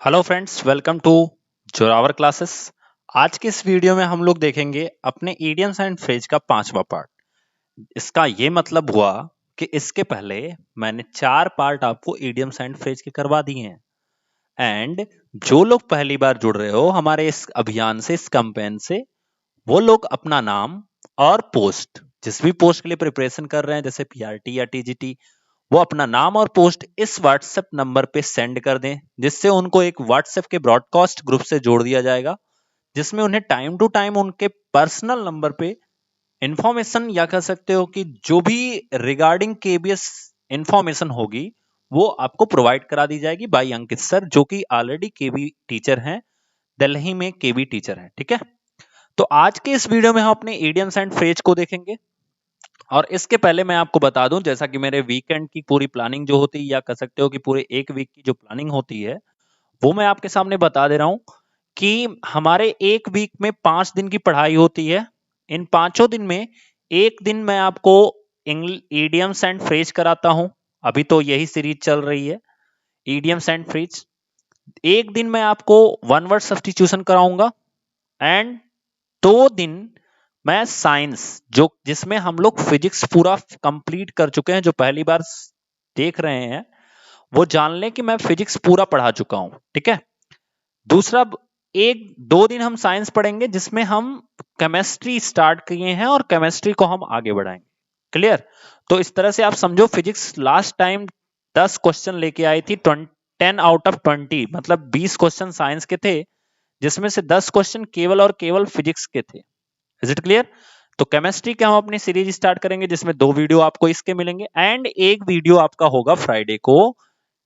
Hello friends, welcome to Zorawar classes. आज के इस वीडियो में हम लोग देखेंगे अपने इडियम्स एंड फ्रेज का 5वां पार्ट। इसका ये मतलब हुआ कि इसके पहले मैंने 4 पार्ट आपको इडियम्स एंड फ्रेज के करवा दिए हैं। एंड जो लोग पहली बार जुड़ रहे हो हमारे इस अभियान से, इस कैंपेन से, वो लोग अपना नाम और पोस्ट, जिस भी पोस्ट के लिए प्रिपरेशन कर रहे हैं जैसे पीआरटी या टीजीटी, वो अपना नाम और पोस्ट इस व्हाट्सएप नंबर पे सेंड कर दें, जिससे उनको एक व्हाट्सएप के ब्रॉडकास्ट ग्रुप से जोड़ दिया जाएगा, जिसमें उन्हें टाइम टू टाइम उनके पर्सनल नंबर पे इंफॉर्मेशन, या कह सकते हो कि जो भी रिगार्डिंग केबीएस इंफॉर्मेशन होगी वो आपको प्रोवाइड करा दी जाएगी बाय अंकित सर, जो कि ऑलरेडी केबी टीचर हैं, दिल्ली में केबी टीचर हैं। ठीक है, तो आज के इस वीडियो में हम अपने इडियम्स एंड फ्रेज को देखेंगे। और इसके पहले मैं आपको बता दूं, जैसा कि मेरे वीकेंड की पूरी प्लानिंग जो होती है, या कह सकते हो कि पूरे एक वीक की जो प्लानिंग होती है, वो मैं आपके सामने बता दे रहा हूं कि हमारे एक वीक में 5 दिन की पढ़ाई होती है। इन 5 दिन में एक दिन मैं आपको इडियम्स एंड फ्रेज कराता हूं। अभी तो यही सीरीज चल रही है, इडियम्स एंड फ्रेज। एक दिन मैं आपको वन वर्ड सब्स्टिट्यूशन कराऊंगा। एंड 2 दिन मैं साइंस, जो जिसमें हम लोग फिजिक्स पूरा कंप्लीट कर चुके हैं, जो पहली बार देख रहे हैं वो जान लें कि मैं फिजिक्स पूरा पढ़ा चुका हूं। ठीक है, दूसरा, 1-2 दिन हम साइंस पढ़ेंगे जिसमें हम केमिस्ट्री स्टार्ट किए हैं और केमिस्ट्री को हम आगे बढ़ाएंगे। क्लियर? तो इस तरह से आप समझो, फिजिक्स लास्ट टाइम 10 क्वेश्चन लेके आई थी, 10 आउट ऑफ 20, मतलब 20 क्वेश्चन साइंस के थे, जिसमें से 10 क्वेश्चन केवल और केवल फिजिक्स के थे। Is it clear? तो केमिस्ट्री के हम अपनी सीरीज स्टार्ट करेंगे, जिसमें 2 वीडियो आपको इसके मिलेंगे एंड एक वीडियो आपका होगा फ्राइडे को,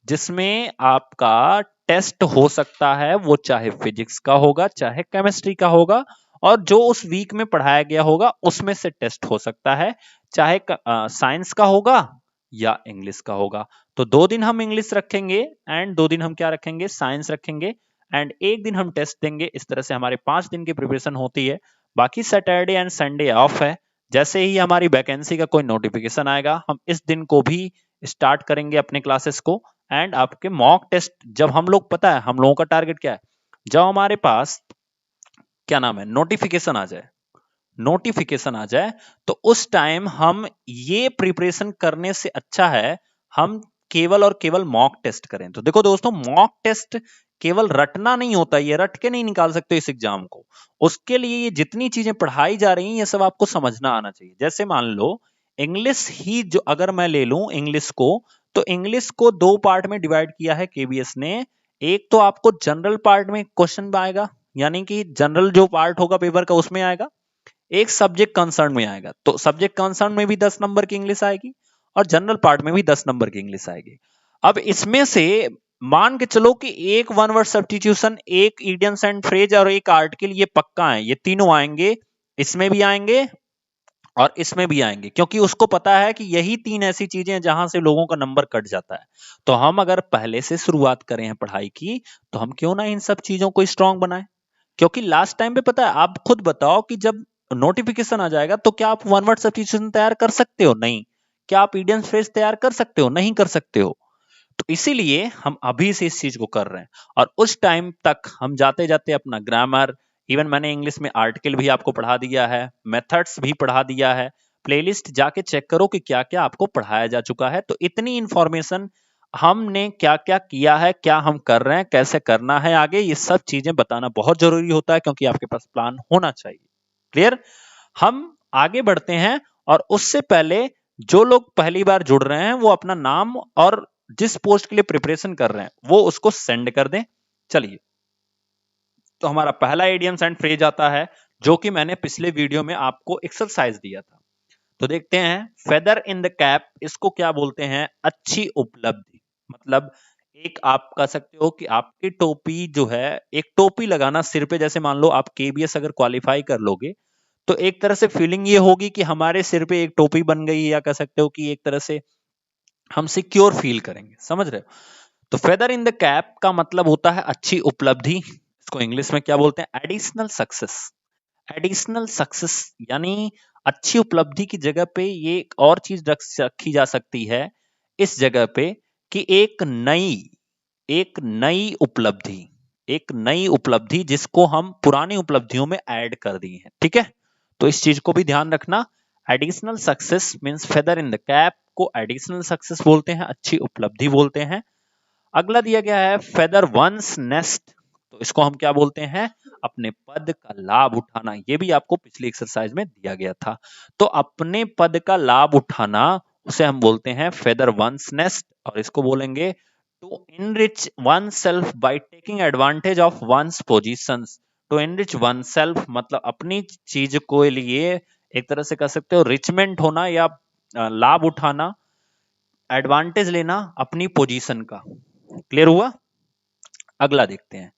जिसमें आपका टेस्ट हो सकता है, वो चाहे फिजिक्स का होगा चाहे केमिस्ट्री का होगा, और जो उस वीक में पढ़ाया गया होगा उसमें से टेस्ट हो सकता है, चाहे साइंस का होगा या इंग्लिश का होगा। तो 2 दिन हम इंग्लिश रखेंगे एंड 2 दिन हम क्या रखेंगे, साइंस रखेंगे, एंड एक दिन हम टेस्ट देंगे। इस तरह से हमारे 5 दिन की प्रिपरेशन होती है। बाकी सैटरडे एंड संडे ऑफ है। जैसे ही हमारी वैकेंसी का कोई नोटिफिकेशन आएगा, हम इस दिन को भी स्टार्ट करेंगे अपने क्लासेस को। एंड आपके मॉक टेस्ट, जब हम लोग, पता है हम लोगों का टारगेट क्या है, जब हमारे पास क्या नाम है, नोटिफिकेशन आ जाए, नोटिफिकेशन आ जाए, तो उस टाइम हम ये प्रिपरेशन करने से अच्छा है हम केवल और केवल मॉक टेस्ट करें। तो देखो दोस्तों, मॉक टेस्ट केवल रटना नहीं होता, ये रट के नहीं निकाल सकते इस एग्जाम को। उसके लिए ये जितनी चीजें पढ़ाई जा रही हैं, ये सब आपको समझना आना चाहिए। जैसे मान लो इंग्लिश ही, जो अगर मैं ले लूं इंग्लिश को, तो इंग्लिश को 2 पार्ट में डिवाइड किया है केबीएस ने। एक तो आपको जनरल पार्ट में क्वेश्चन आएगा, यानी कि जनरल जो पार्ट होगा पेपर का उसमें आएगा। एक सब्जेक्ट कंसर्न में आएगा, तो सब्जेक्ट कंसर्न में भी 10 नंबर की इंग्लिश आएगी और जनरल पार्ट में भी 10 नंबर की इंग्लिश आएगी। अब इसमें से मान के चलो कि एक वन वर्ड सब्स्टिट्यूशन, एक इडियम्स एंड फ्रेज और एक आर्टिकल, ये पक्का है, ये तीनों आएंगे, इसमें भी आएंगे और इसमें भी आएंगे, क्योंकि उसको पता है कि यही 3 ऐसी चीजें हैं जहां से लोगों का नंबर कट जाता है। तो हम अगर पहले से शुरुआत करें हैं पढ़ाई की, तो हम क्यों ना इन सब चीजों को स्ट्रांग बनाएं। क्योंकि लास्ट टाइम पे, पता है, आप खुद बताओ कि जब नोटिफिकेशन आ जाएगा तो क्या आप वन वर्ड सब्स्टिट्यूशन तैयार कर सकते हो? नहीं। क्या आप इडियम फ्रेज तैयार कर सकते हो? नहीं कर सकते हो। तो इसीलिए हम अभी से इस चीज को कर रहे हैं, और उस टाइम तक हम जाते जाते अपना ग्रामर, इवन मैंने इंग्लिश में आर्टिकल भी आपको पढ़ा दिया है, मेथड्स भी पढ़ा दिया है। प्लेलिस्ट जाके चेक करो कि क्या क्या आपको पढ़ाया जा चुका है। तो इतनी इंफॉर्मेशन, हमने क्या क्या किया है, क्या हम कर रहे हैं, कैसे करना है आगे, ये सब चीजें बताना बहुत जरूरी होता है, क्योंकि आपके पास प्लान होना चाहिए। क्लियर? हम आगे बढ़ते हैं, और उससे पहले जो लोग पहली बार जुड़ रहे हैं वो अपना नाम और जिस पोस्ट के लिए प्रिपरेशन कर रहे हैं वो उसको सेंड कर दें। चलिए, तो हमारा पहला इडियम्स एंड फ्रेज आता है, जो कि मैंने पिछले वीडियो में आपको एक्सरसाइज दिया था। तो देखते हैं, फेदर इन द कैप, इसको क्या बोलते हैं? अच्छी उपलब्धि। मतलब एक, आप कह सकते हो कि आपकी टोपी जो है, एक टोपी लगाना सिर पे, जैसे मान लो आप केबीएस अगर क्वालिफाई कर लोगे, तो एक तरह से फीलिंग ये होगी कि हमारे सिर पे एक टोपी बन गई है, या कह सकते हो कि एक तरह से हम सिक्योर फील करेंगे। समझ रहे हो? तो फेदर इन द कैप का मतलब होता है अच्छी उपलब्धि। इसको इंग्लिश में क्या बोलते हैं? Additional success. एडिशनल सक्सेस यानी अच्छी उपलब्धि की जगह पे ये एक और चीज रखी जा सकती है इस जगह पे, कि एक नई एक नई उपलब्धि, एक नई उपलब्धि जिसको हम पुरानी उपलब्धियों में ऐड कर दी है, ठीक है। तो इस चीज को भी ध्यान रखना। Additional success means feather in the cap को एडिशनल सक्सेस बोलते हैं, अच्छी उपलब्धि बोलते हैं। अगला दिया गया है फेदर वंस नेस्ट, तो इसको हम क्या बोलते हैं, अपने पद का लाभ उठाना। ये भी आपको पिछली एक्सरसाइज में दिया गया था। तो अपने पद का लाभ उठाना उसे हम बोलते हैं फेदर वंस नेस्ट, और इसको बोलेंगे to enrich oneself by taking advantage of one's positions. To enrich oneself मतलब अपनी चीज को लिए एक तरह से कह सकते हो रिचमेंट होना या लाभ उठाना, एडवांटेज लेना अपनी पोजीशन का। क्लियर हुआ। अगला देखते हैं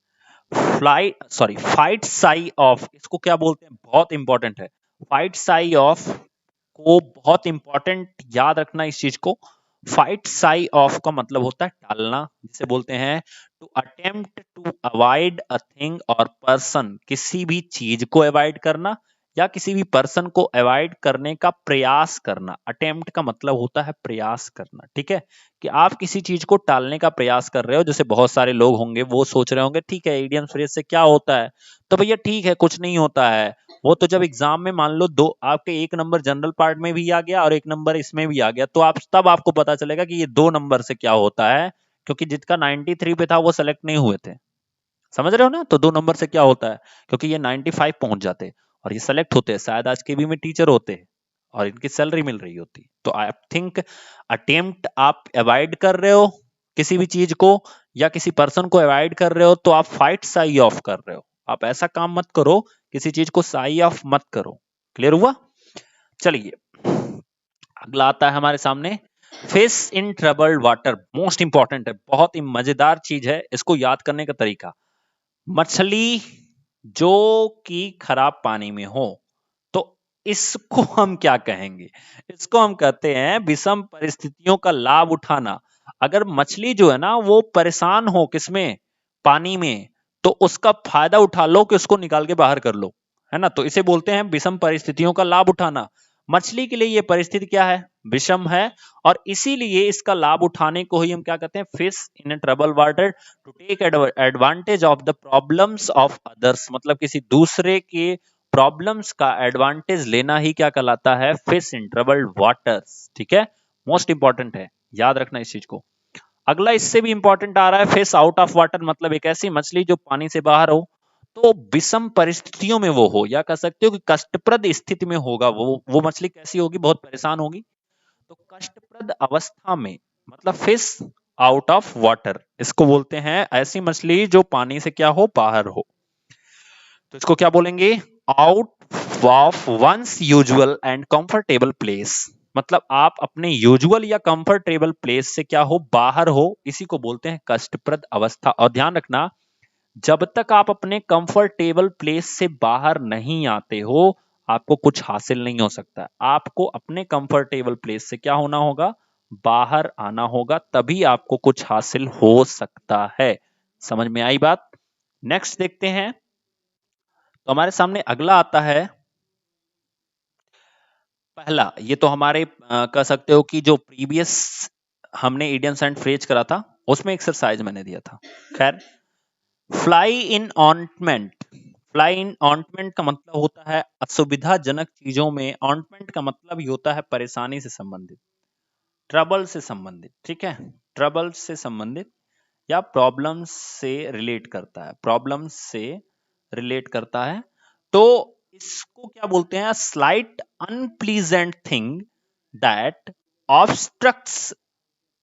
फाइट साई ऑफ, इसको क्या बोलते हैं, बहुत इंपॉर्टेंट है। फाइट साई ऑफ को बहुत इंपॉर्टेंट याद रखना इस चीज को। फाइट साई ऑफ का मतलब होता है टालना, जिसे बोलते हैं to attempt to avoid a thing और पर्सन, किसी भी चीज को अवॉइड करना या किसी भी पर्सन को अवॉइड करने का प्रयास करना। अटेम्प्ट का मतलब होता है प्रयास करना, ठीक है, कि आप किसी चीज को टालने का प्रयास कर रहे हो। जैसे बहुत सारे लोग होंगे वो सोच रहे होंगे ठीक है इडियम फ्रेज से क्या होता है, तो भैया ठीक है कुछ नहीं होता है। वो तो जब एग्जाम में मान लो दो आपके एक नंबर जनरल पार्ट में भी आ गया और एक नंबर इसमें भी आ गया, तो आप तब आपको पता चलेगा कि ये 2 नंबर से क्या होता है, क्योंकि जिसका 93 पे था वो सेलेक्ट नहीं हुए थे। समझ रहे हो ना, तो 2 नंबर से क्या होता है, क्योंकि ये 95 पहुंच जाते और ये सेलेक्ट होते हैं, शायद आज के भी में टीचर होते हैं और इनकी सैलरी मिल रही होती। तो आई थिंक अटेम्प्ट आप अवॉइड कर रहे हो किसी भी चीज को या किसी पर्सन को अवॉइड कर रहे हो, तो आप फाइट साई ऑफ कर रहे हो। आप ऐसा काम मत करो, किसी चीज को साई ऑफ मत करो। क्लियर हुआ। चलिए अगला आता है हमारे सामने fish in troubled water. Most important है, बहुत ही मजेदार चीज है, इसको याद करने का तरीका। मछली जो कि खराब पानी में हो, तो इसको हम क्या कहेंगे, इसको हम कहते हैं विषम परिस्थितियों का लाभ उठाना। अगर मछली जो है ना वो परेशान हो किसमें, पानी में, तो उसका फायदा उठा लो कि उसको निकाल के बाहर कर लो, है ना। तो इसे बोलते हैं विषम परिस्थितियों का लाभ उठाना। मछली के लिए ये परिस्थिति क्या है, विषम है, और इसीलिए इसका लाभ उठाने को ही हम क्या कहते हैं, fish in trouble water to take advantage of the problems of others, मतलब किसी दूसरे के प्रॉब्लम्स का एडवांटेज लेना ही क्या कहलाता है, फिश इन ट्रबल्ड वाटर्स। ठीक है, मोस्ट इंपॉर्टेंट है, याद रखना इस चीज को। अगला इससे भी इंपॉर्टेंट आ रहा है, फिश आउट ऑफ वाटर, मतलब एक ऐसी मछली जो पानी से बाहर हो, तो विषम परिस्थितियों में वो हो, या कह सकते हो कि कष्टप्रद स्थिति में होगा वो मछली कैसी होगी, बहुत परेशान होगी। तो कष्टप्रद अवस्था में मतलब फिश आउट ऑफ वाटर, इसको बोलते हैं ऐसी मछली जो पानी से क्या हो, बाहर हो। तो इसको क्या बोलेंगे, out of one's usual and comfortable place, मतलब आप अपने यूजुअल या कंफर्टेबल प्लेस से क्या हो, बाहर हो, इसी को बोलते हैं कष्टप्रद अवस्था। और ध्यान रखना, जब तक आप अपने कंफर्टेबल प्लेस से बाहर नहीं आते हो, आपको कुछ हासिल नहीं हो सकता। आपको अपने कंफर्टेबल प्लेस से क्या होना होगा, बाहर आना होगा, तभी आपको कुछ हासिल हो सकता है। समझ में आई बात। नेक्स्ट देखते हैं। तो हमारे सामने अगला आता है पहला, ये तो हमारे कह सकते हो कि जो प्रीवियस हमने इडियम्स एंड फ्रेज करा था उसमें एक्सरसाइज मैंने दिया था। खैर, fly in ointment, fly in ointment का मतलब होता है असुविधाजनक चीजों में, ऑइंटमेंट का मतलब ही होता है परेशानी से संबंधित, ट्रबल से संबंधित, ठीक है, ट्रबल से संबंधित या प्रॉब्लम से रिलेट करता है, प्रॉब्लम से रिलेट करता है। तो इसको क्या बोलते हैं, slight unpleasant thing that obstructs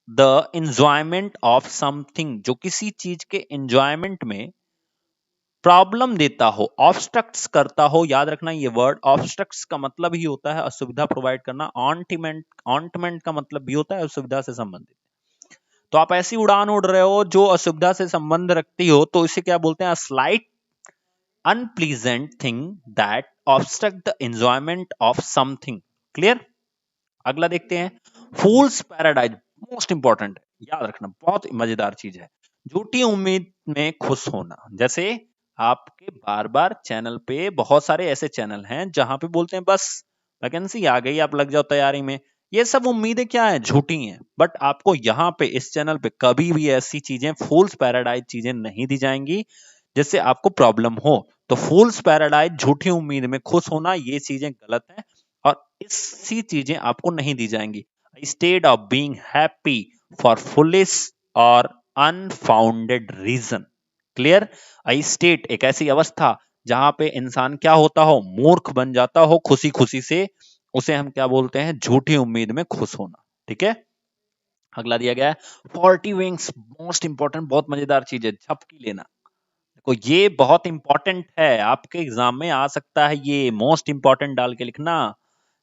the enjoyment of something, जो किसी चीज के एंजॉयमेंट में प्रॉब्लम देता हो, ऑब्स्ट्रक्ट्स करता हो। याद रखना ये वर्ड, ऑब्स्ट्रक्ट्स का मतलब ही होता है असुविधा प्रोवाइड करना, ऑन्टिमेंट, ऑन्टमेंट का मतलब भी होता है असुविधा से संबंधित। तो आप ऐसी उड़ान उड़ रहे हो जो असुविधा से संबंध रखती हो, तो इसे क्या बोलते हैं, slight unpleasant thing that obstruct the enjoyment of something. Clear. अगला देखते हैं, फूल्स पैराडाइज, मोस्ट इंपॉर्टेंट, याद रखना बहुत मजेदार चीज है। झूठी उम्मीद में खुश होना, जैसे आपके बार बार चैनल पे बहुत सारे ऐसे चैनल हैं जहां पे बोलते हैं बस वैकेंसी आ गई आप लग जाओ तैयारी में, ये सब उम्मीदें क्या है, झूठी हैं। बट आपको यहाँ पे इस चैनल पे कभी भी ऐसी चीजें, फूल्स पैराडाइज चीजें नहीं दी जाएंगी जिससे आपको प्रॉब्लम हो। तो फूल्स पैराडाइज, झूठी उम्मीद में खुश होना, ये चीजें गलत है और इसी चीजें आपको नहीं दी जाएंगी। State of being happy for foolish और अनफाउंडेड रीजन। क्लियर? स्टेट एक ऐसी अवस्था जहां पे इंसान क्या होता हो, मूर्ख बन जाता हो खुशी खुशी से, उसे हम क्या बोलते हैं, झूठी उम्मीद में खुश होना। ठीक है, अगला दिया गया है 40 विंग्स, मोस्ट इंपॉर्टेंट, बहुत मजेदार चीज है, झपकी लेना। देखो ये बहुत इंपॉर्टेंट है, आपके एग्जाम में आ सकता है, ये मोस्ट इंपॉर्टेंट डाल के लिखना।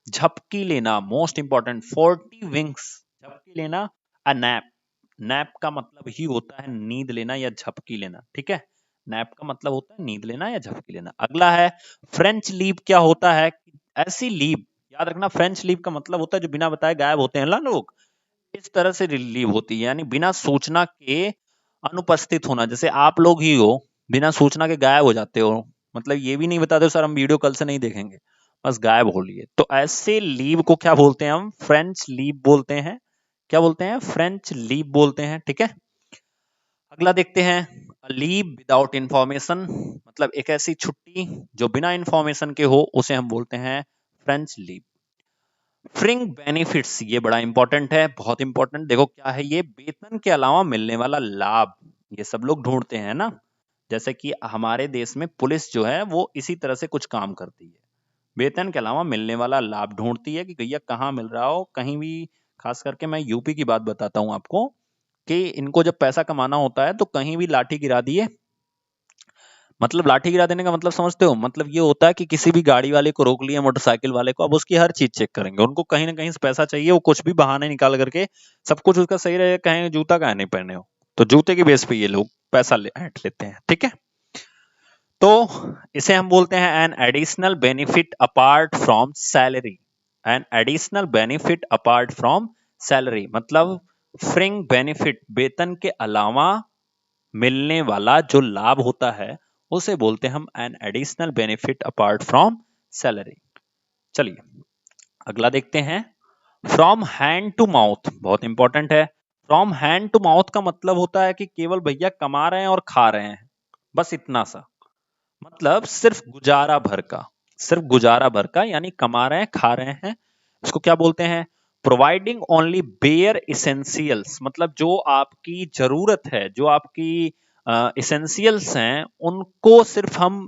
झपकी लेना मोस्ट इंपॉर्टेंट, 40 विंग्स, झपकी लेना। अ नैप, नैप का मतलब ही होता है नींद लेना या झपकी लेना। ठीक है, नैप का मतलब होता है नींद लेना या झपकी लेना। अगला है फ्रेंच लीव। क्या होता है? ऐसी लीव, याद रखना, फ्रेंच लीव का मतलब होता है जो बिना बताए गायब होते हैं ना लोग, इस तरह से लीव होती है, यानी बिना सूचना के अनुपस्थित होना। जैसे आप लोग ही हो, बिना सूचना के गायब हो जाते हो, मतलब ये भी नहीं बताते सर हम वीडियो कल से नहीं देखेंगे, बस गायब हो लिए। तो ऐसे लीव को क्या बोलते हैं हम? फ्रेंच लीव बोलते हैं। क्या बोलते हैं? फ्रेंच लीव बोलते हैं। ठीक है, अगला देखते हैं लीव विदाउट इंफॉर्मेशन, मतलब एक ऐसी छुट्टी जो बिना इंफॉर्मेशन के हो, उसे हम बोलते हैं फ्रेंच लीव। फ्रिंग बेनिफिट्स, ये बड़ा इंपॉर्टेंट है, बहुत इंपॉर्टेंट। देखो क्या है ये, वेतन के अलावा मिलने वाला लाभ, ये सब लोग ढूंढते हैं ना। जैसे कि हमारे देश में पुलिस जो है वो इसी तरह से कुछ काम करती है, वेतन के अलावा मिलने वाला लाभ ढूंढती है कि भैया कहाँ मिल रहा हो, कहीं भी। खास करके मैं यूपी की बात बताता हूँ आपको, कि इनको जब पैसा कमाना होता है तो कहीं भी लाठी गिरा दिए। मतलब लाठी गिरा देने का मतलब समझते हो? मतलब ये होता है कि किसी भी गाड़ी वाले को रोक लिया, मोटरसाइकिल वाले को, अब उसकी हर चीज चेक करेंगे, उनको कहीं ना कहीं से पैसा चाहिए, वो कुछ भी बहाने निकाल करके सब कुछ उसका सही रहे, कहें जूता काहे नहीं पहने हो, तो जूते की बेस पे ये लोग पैसा ऐंठ लेते हैं। ठीक है, तो इसे हम बोलते हैं an additional benefit apart from salary. An additional benefit apart from salary, मतलब फ्रिंग बेनिफिट, वेतन के अलावा मिलने वाला जो लाभ होता है, उसे बोलते हैं हम an additional benefit apart from salary. चलिए अगला देखते हैं, फ्रॉम हैंड टू माउथ, बहुत इंपॉर्टेंट है। फ्रॉम हैंड टू माउथ का मतलब होता है कि केवल भैया कमा रहे हैं और खा रहे हैं, बस इतना सा, मतलब सिर्फ गुजारा भर का, सिर्फ गुजारा भर का, यानी कमा रहे हैं खा रहे हैं। इसको क्या बोलते हैं? प्रोवाइडिंग ओनली बेयर इसेंशियल्स, मतलब जो आपकी जरूरत है, जो आपकी इसेंशियल्स हैं, उनको सिर्फ हम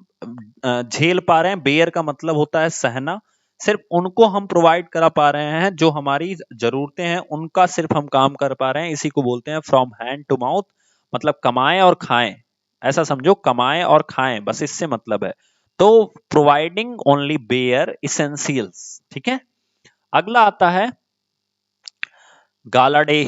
झेल पा रहे हैं। बेयर का मतलब होता है सहना, सिर्फ उनको हम प्रोवाइड करा पा रहे हैं, जो हमारी जरूरतें हैं उनका सिर्फ हम काम कर पा रहे हैं, इसी को बोलते हैं फ्रॉम हैंड टू माउथ। मतलब कमाएं और खाएं, ऐसा समझो, कमाएं और खाएं, बस इससे मतलब है। तो प्रोवाइडिंग ओनली बेयर इसेंशियल्स। ठीक है, अगला आता है गाला डे।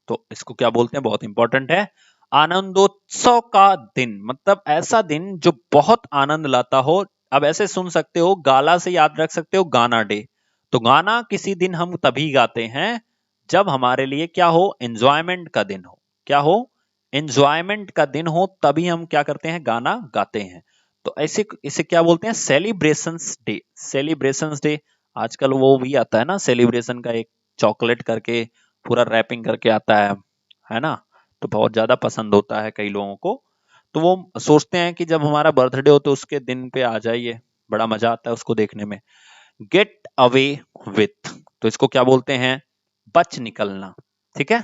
तो इसको क्या बोलते हैं? बहुत इंपॉर्टेंट है, आनंदोत्सव का दिन, मतलब ऐसा दिन जो बहुत आनंद लाता हो। अब ऐसे सुन सकते हो, गाला से याद रख सकते हो गाना डे। तो गाना किसी दिन हम तभी गाते हैं जब हमारे लिए क्या हो, एंजॉयमेंट का दिन हो। क्या हो? एंजॉयमेंट का दिन हो, तभी हम क्या करते हैं, गाना गाते हैं। तो ऐसे इसे क्या बोलते हैं? Celebrations day. सेलिब्रेशंस डे, आजकल वो भी आता है ना सेलिब्रेशन का, एक चॉकलेट करके पूरा रैपिंग करके आता है ना, तो बहुत ज्यादा पसंद होता है कई लोगों को। तो वो सोचते हैं कि जब हमारा बर्थडे हो तो उसके दिन पे आ जाइए, बड़ा मजा आता है उसको देखने में। गेट अवे विथ, तो इसको क्या बोलते हैं? बच निकलना। ठीक है,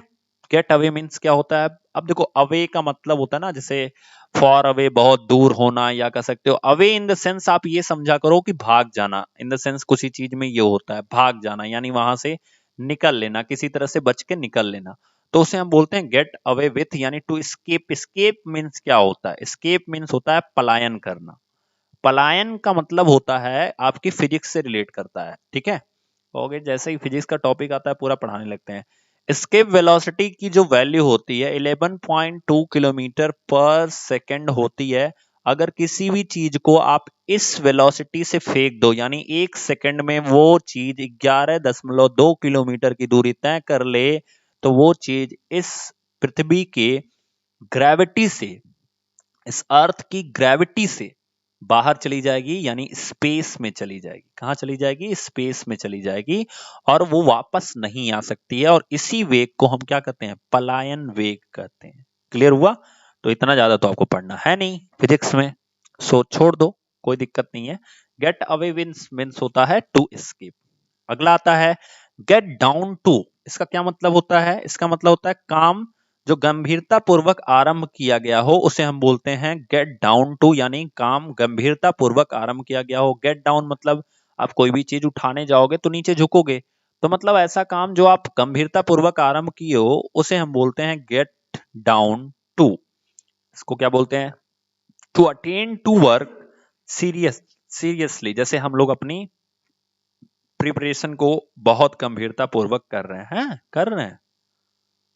गेट अवे मीन्स क्या होता है? अब देखो, अवे का मतलब होता है ना, जैसे फॉर अवे, बहुत दूर होना, या कह सकते हो अवे इन द सेंस, आप ये समझा करो कि भाग जाना। इन द सेंस किसी चीज में ये होता है भाग जाना, यानी वहां से निकल लेना, किसी तरह से बच के निकल लेना। तो उसे हम बोलते हैं गेट अवे विथ, यानी टू स्केप। स्केप मीन्स क्या होता है? स्केप मीन्स होता है पलायन करना। पलायन का मतलब होता है, आपकी फिजिक्स से रिलेट करता है। ठीक है, ओके, जैसे ही फिजिक्स का टॉपिक आता है पूरा पढ़ाने लगते हैं। एस्केप वेलोसिटी की जो वैल्यू होती है 11.2 किलोमीटर पर सेकंड होती है। अगर किसी भी चीज को आप इस वेलोसिटी से फेंक दो, यानी एक सेकंड में वो चीज 11.2 किलोमीटर की दूरी तय कर ले, तो वो चीज इस पृथ्वी के ग्रेविटी से, इस अर्थ की ग्रेविटी से बाहर चली जाएगी, यानी स्पेस में चली जाएगी। कहाँ चली जाएगी? स्पेस में चली जाएगी, और वो वापस नहीं आ सकती है। और इसी वेग को हम क्या कहते हैं? पलायन वेग कहते हैं। क्लियर हुआ? तो इतना ज्यादा तो आपको पढ़ना है नहीं फिजिक्स में, सो छोड़ दो, कोई दिक्कत नहीं है। गेट अवे मीन्स होता है टू एस्केप। अगला आता है गेट डाउन टू। इसका क्या मतलब होता है? इसका मतलब होता है काम जो गंभीरता पूर्वक आरंभ किया गया हो उसे हम बोलते हैं गेट डाउन टू, यानी काम गंभीरता पूर्वक आरंभ किया गया हो। गेट डाउन मतलब आप कोई भी चीज उठाने जाओगे तो नीचे झुकोगे, तो मतलब ऐसा काम जो आप गंभीरता पूर्वक आरंभ किए हो उसे हम बोलते हैं गेट डाउन टू। इसको क्या बोलते हैं? To attend to work seriously, जैसे हम लोग अपनी प्रिपरेशन को बहुत गंभीरता पूर्वक कर रहे हैं,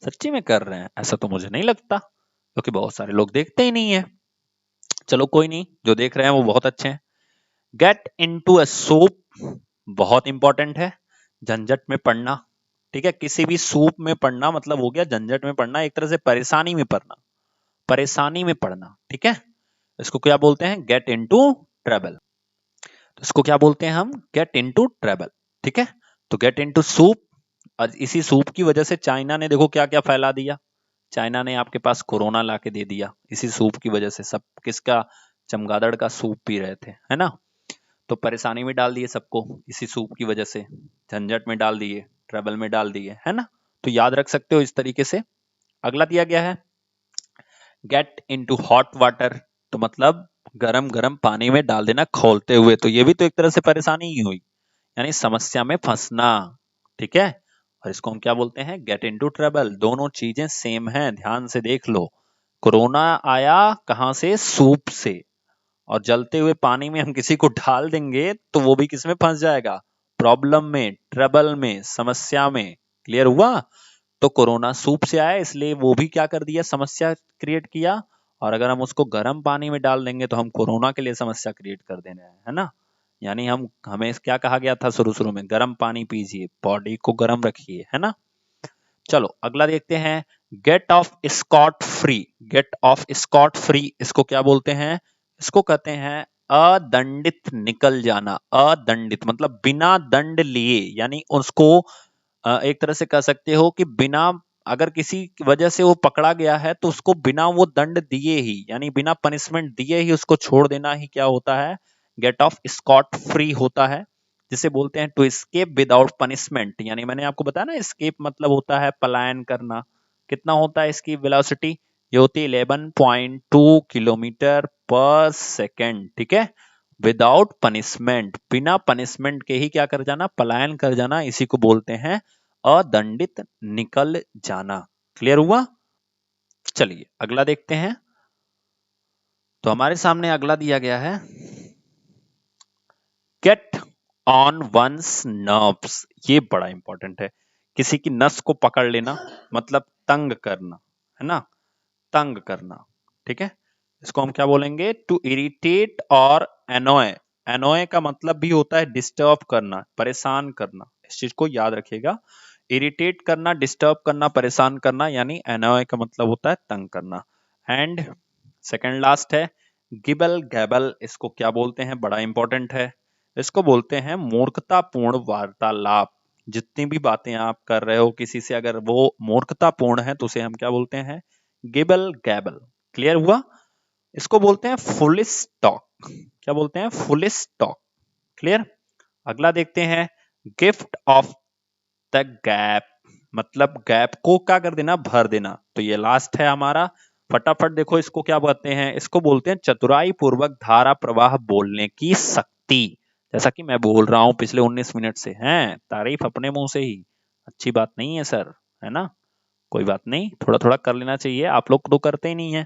सच्ची में कर रहे हैं? ऐसा तो मुझे नहीं लगता, क्योंकि बहुत सारे लोग देखते ही नहीं है। चलो कोई नहीं, जो देख रहे हैं वो बहुत अच्छे हैं। गेट इनटू अ सूप, बहुत इंपॉर्टेंट है। झंझट में पड़ना, ठीक है, किसी भी सूप में पड़ना मतलब हो गया झंझट में पड़ना, एक तरह से परेशानी में पड़ना, परेशानी में पड़ना, ठीक है। इसको क्या बोलते हैं? Get into trouble. तो इसको क्या बोलते हैं हम? गेट इनटू ट्रबल, ठीक है। तो गेट इनटू सूप, और इसी सूप की वजह से चाइना ने देखो क्या क्या फैला दिया। चाइना ने आपके पास कोरोना लाके दे दिया इसी सूप की वजह से। सब किसका? चमगादड़ का सूप पी रहे थे, है ना। तो परेशानी में डाल दिए सबको इसी सूप की वजह से, झंझट में डाल दिए, ट्रबल में डाल दिए, है ना। तो याद रख सकते हो इस तरीके से। अगला दिया गया है गेट इनटू हॉट वाटर, तो मतलब गरम गरम पानी में डाल देना खोलते हुए, तो ये भी तो एक तरह से परेशानी ही हुई, यानी समस्या में फंसना, ठीक है। और इसको हम क्या बोलते हैं? Get into trouble. दोनों चीजें सेम हैं, ध्यान से देख लो। कोरोना आया कहां से? सूप से। और जलते हुए पानी में हम किसी को डाल देंगे तो वो भी किस में फंस जाएगा? प्रॉब्लम में, ट्रबल में, समस्या में। क्लियर हुआ? तो कोरोना सूप से आया, इसलिए वो भी क्या कर दिया? समस्या क्रिएट किया। और अगर हम उसको गर्म पानी में डाल देंगे तो हम कोरोना के लिए समस्या क्रिएट कर देने हैं, है ना। यानी हमें क्या कहा गया था शुरू शुरू में? गर्म पानी पीजिए, बॉडी को गर्म रखिए, है ना। चलो अगला देखते हैं get off scot free. Get off scot free, इसको क्या बोलते हैं? इसको कहते हैं अदंडित निकल जाना। अदंडित मतलब बिना दंड लिए, यानी उसको एक तरह से कह सकते हो कि बिना, अगर किसी वजह से वो पकड़ा गया है तो उसको बिना वो दंड दिए ही, यानी बिना पनिशमेंट दिए ही उसको छोड़ देना ही क्या होता है? गेट ऑफ स्कॉट फ्री होता है, जिसे बोलते हैं टू एस्केप विदाउट पनिशमेंट। यानी मैंने आपको बताया ना, एस्केप मतलब होता है पलायन करना। कितना होता है इसकी वेलोसिटी? ये होती है 11.2 किलोमीटर पर सेकेंड, ठीक है। विदाउट पनिशमेंट, बिना पनिशमेंट के ही क्या कर जाना? पलायन कर जाना, इसी को बोलते हैं अदंडित निकल जाना। क्लियर हुआ? चलिए अगला देखते हैं। तो हमारे सामने अगला दिया गया है गेट ऑन वंस नर्व्स। ये बड़ा इंपॉर्टेंट है। किसी की नस को पकड़ लेना मतलब तंग करना, है ना, तंग करना, ठीक है। इसको हम क्या बोलेंगे? टू इरिटेट और एनोय। एनोय का मतलब भी होता है डिस्टर्ब करना, परेशान करना। इस चीज को याद रखिएगा, इरिटेट करना, डिस्टर्ब करना, परेशान करना, यानी एनोय का मतलब होता है तंग करना। एंड सेकंड लास्ट है गिबल गैबल। इसको क्या बोलते हैं? बड़ा इंपॉर्टेंट है। इसको बोलते हैं मूर्खतापूर्ण वार्तालाप। जितनी भी बातें आप कर रहे हो किसी से, अगर वो मूर्खतापूर्ण है तो उसे हम क्या बोलते हैं? गिबल गैबल। क्लियर हुआ? इसको बोलते हैं फुलिश टॉक। क्या बोलते हैं? Foolish talk. क्लियर? अगला देखते हैं गिफ्ट ऑफ द गैप, मतलब गैप को क्या कर देना? भर देना। तो ये लास्ट है हमारा। फटाफट देखो इसको क्या बोलते हैं? इसको बोलते हैं चतुराई पूर्वक धारा प्रवाह बोलने की शक्ति। जैसा कि मैं बोल रहा हूं पिछले 19 मिनट से, हैं तारीफ अपने मुंह से ही अच्छी बात नहीं है सर, है ना। कोई बात नहीं, थोड़ा थोड़ा कर लेना चाहिए, आप लोग तो करते ही नहीं है,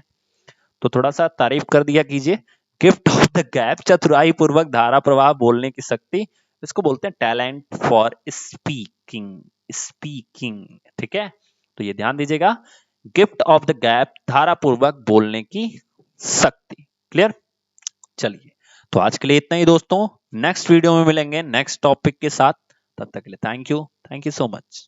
तो थोड़ा सा तारीफ कर दिया कीजिए। गिफ्ट ऑफ द गैप, चतुराई पूर्वक धारा प्रवाह बोलने की शक्ति। इसको बोलते हैं टैलेंट फॉर स्पीकिंग। स्पीकिंग, ठीक है। तो ये ध्यान दीजिएगा, गिफ्ट ऑफ द गैप, धारा पूर्वक बोलने की शक्ति। क्लियर? चलिए, तो आज के लिए इतना ही दोस्तों। नेक्स्ट वीडियो में मिलेंगे नेक्स्ट टॉपिक के साथ। तब तक के लिए थैंक यू सो मच।